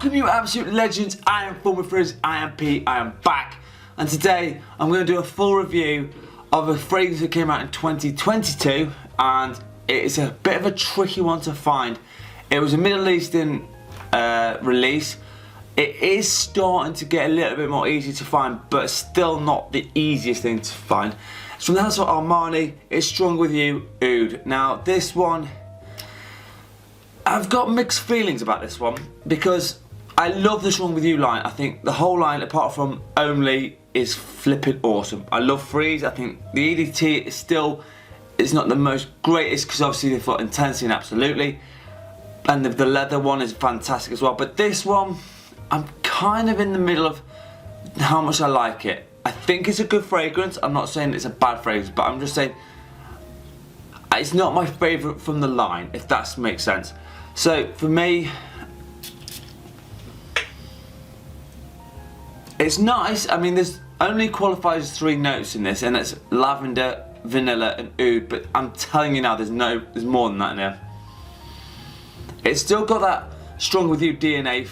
Welcome you absolute legends, I am Former Frizz, I am Pete, I am back, and today I'm going to do a full review of a fragrance that came out in 2022, and it's a bit of a tricky one to find. It was a Middle Eastern release. It is starting to get a little bit more easy to find, but still not the easiest thing to find. It's from the house of Armani. It's Strong With You Oud. Now this one, I've got mixed feelings about this one because I love the Strong With You line. I think the whole line, apart from Only, is flipping awesome. I love Freeze. I think the EDT is still, it's not the most greatest because obviously they've got Intensity and Absolutely, and the leather one is fantastic as well. But this one, I'm kind of in the middle of how much I like it. I think it's a good fragrance. I'm not saying it's a bad fragrance, but I'm just saying it's not my favourite from the line, if that makes sense. So for me, it's nice. I mean, there's only qualifies 3 notes in this, and it's lavender, vanilla, and oud. But I'm telling you now, there's more than that in there. It's still got that Strong With You DNA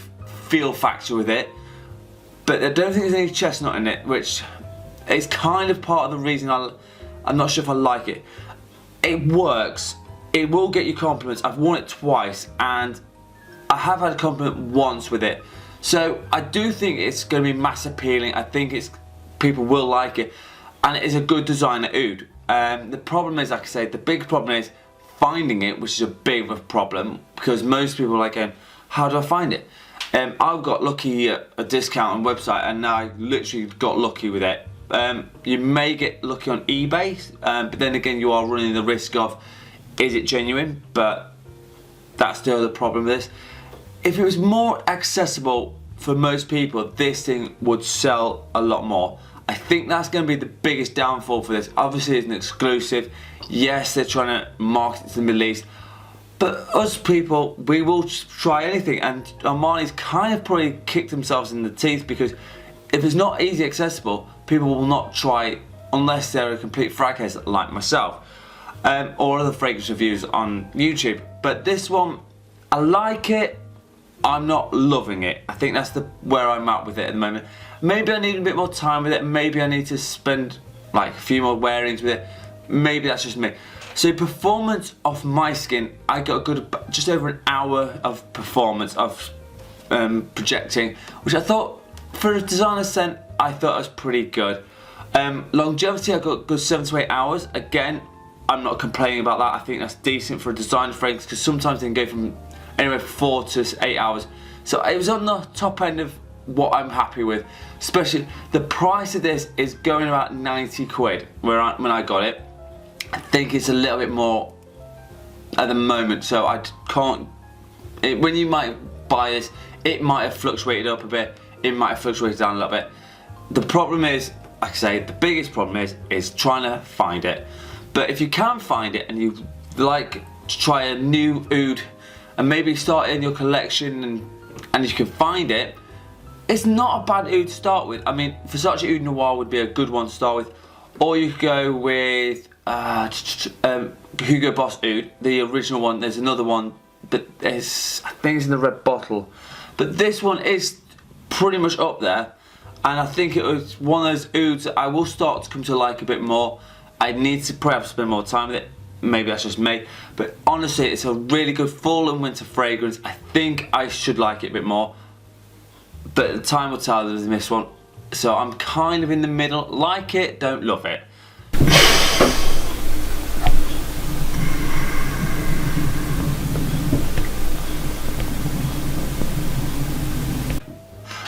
feel factor with it, but I don't think there's any chestnut in it, which is kind of part of the reason I'm not sure if I like it. It works. It will get you compliments. I've worn it twice and I have had a compliment once with it. So I do think it's going to be mass appealing. I think people will like it, and it is a good designer oud. The problem is, like I say, the big problem is finding it, which is a big problem because most people are like, how do I find it? I've got lucky at a discount on website, and now I literally got lucky with it. You may get lucky on eBay, but then again you are running the risk of, is it genuine? But that's the other problem with this. If it was more accessible for most people, this thing would sell a lot more. I think that's going to be the biggest downfall for this. Obviously it's an exclusive. Yes, they're trying to market it to the Middle East, but us people, we will try anything, and Armani's kind of probably kicked themselves in the teeth because if it's not easy accessible, people will not try unless they're a complete fraghead like myself, or other fragrance reviews on YouTube. But this one, I like it. I'm not loving it. I think that's where I'm at with it at the moment. Maybe I need a bit more time with it. Maybe I need to spend like a few more wearings with it. Maybe that's just me. So performance of my skin, I got a good just over an hour of performance of projecting, which I thought for a designer scent, I thought was pretty good. Longevity, I got a good 7 to 8 hours. Again, I'm not complaining about that. I think that's decent for a designer fragrance because sometimes they can go from anywhere from 4 to 8 hours. So it was on the top end of what I'm happy with. Especially the price of this is going about 90 quid when I got it. I think it's a little bit more at the moment, so I can't. When you might buy this, it might have fluctuated up a bit. It might have fluctuated down a little bit. The problem is, like I say, the biggest problem is trying to find it. But if you can find it and you like to try a new oud and maybe start it in your collection and you can find it, it's not a bad oud to start with. I mean, Versace Oud Noir would be a good one to start with, or you could go with Hugo Boss Oud, the original one. There's another one, but I think it's in the red bottle. But this one is pretty much up there, and I think it was one of those ouds that I will start to come to like a bit more. I need to perhaps spend more time with it. Maybe that's just me, but honestly, it's a really good fall and winter fragrance. I think I should like it a bit more, but the time will tell with this one. So I'm kind of in the middle. Like it, don't love it.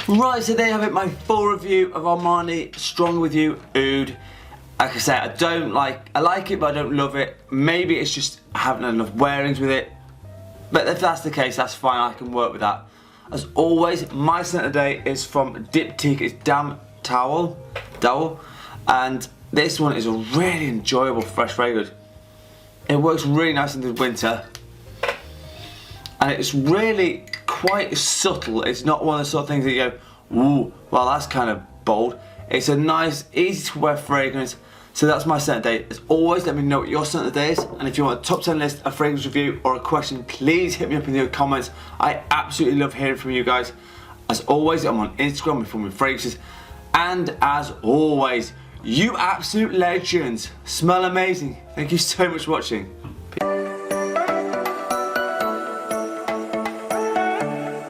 Right, so there you have it, my full review of Armani Strong With You Oud. Like I said, I like it, but I don't love it. Maybe it's just I haven't had enough wearings with it. But if that's the case, that's fine, I can work with that. As always, my scent today is from Diptyque. It's Damn Towel, and this one is a really enjoyable fresh fragrance. It works really nice in the winter, and it's really quite subtle. It's not one of the sort of things that you go, ooh, well that's kind of bold. It's a nice, easy to wear fragrance, So that's my scent of the day. As always, let me know what your scent of the day is, and if you want a top 10 list, a fragrance review, or a question, please hit me up in the comments. I absolutely love hearing from you guys. As always, I'm on Instagram with Filming Fragrances, and as always, you absolute legends, smell amazing. Thank you so much for watching.